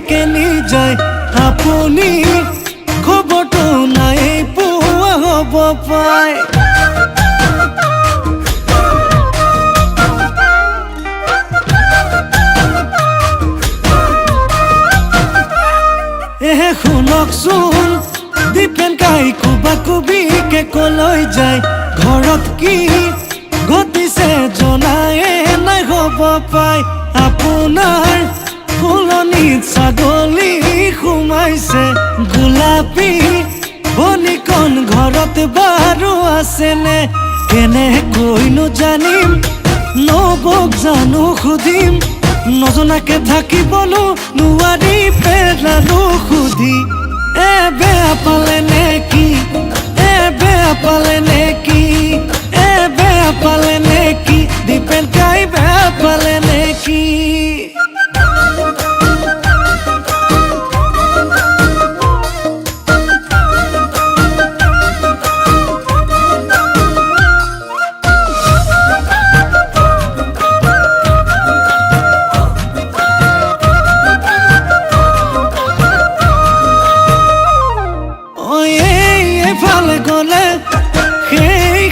কেনি যায় আপুনি খবৰটো নাই পোৱা হ'ব পায় শুনকচোন দীপেন কাই কুবাকুবিকে কলৈ যায় ঘৰত কি ঘটিছে জনায়ে নাই হ'ব পায় আপোনাৰ ফুলনিত ছাগলী সোমাইছে গোলাপী বনিকণ ঘৰত বাৰু আছেনে কেনেকৈনো জানিম নবৌক জানো সুধিম নজনাকে থাকিবনো নোৱাৰি পেলানো সুধি বেয়া পালে নেকি বেয়া পালে নেকি বেয়া পালে নেকি দীপেন কাই বেয়া পালে নেকি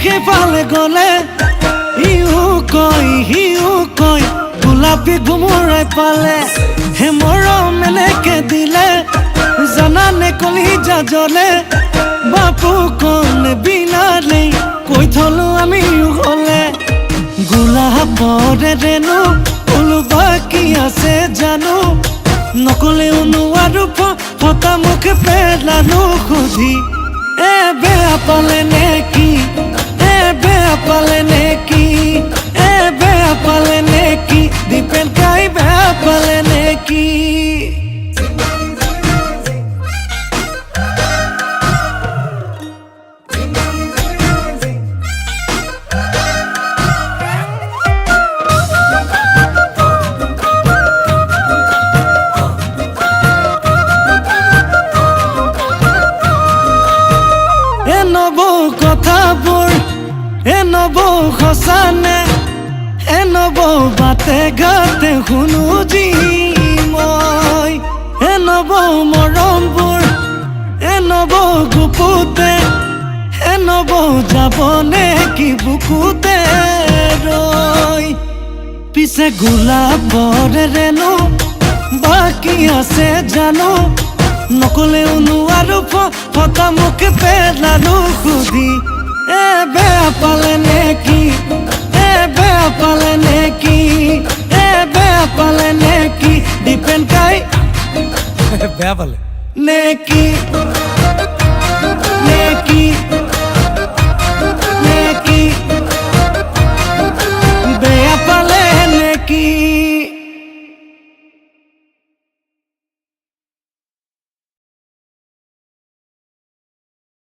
সেইফালে গলে সিও কয় গোলাপী ঘুমৰাই পালে হে মৰম এনেকে দিলে জানানে কলিজা জ্বলে বাপু কণ বিনালে কৈ থলো আমি হলে গোলাপৰে ৰেণু ওলোবা কি আছে জানো নকলেও নোৱাৰো ফটা মুখ পেলানো সুধি বেয়া পালে নেকি বেয়া পালে নেকি বেয়া পালে নেকি দীপেন কাই বেয়া পালে নেকি কথাবোৰ নবৌ সঁচানে নবৌ বাটে ঘাটে শুনো যি মই নবৌ মৰমবোৰ নবৌ গুপুতে নবৌ যাবনে কি বুকুতে ৰৈ পিছে গোলাপৰে ৰেণু বাকী আছে জানো নকলেও নোৱাৰো ফটা মুখ পেলানো সুধি বেয়া পালে নেকি বেয়া পালে নেকি বেয়া পালে নেকি দীপেন কাই বেয়া পালে নেকি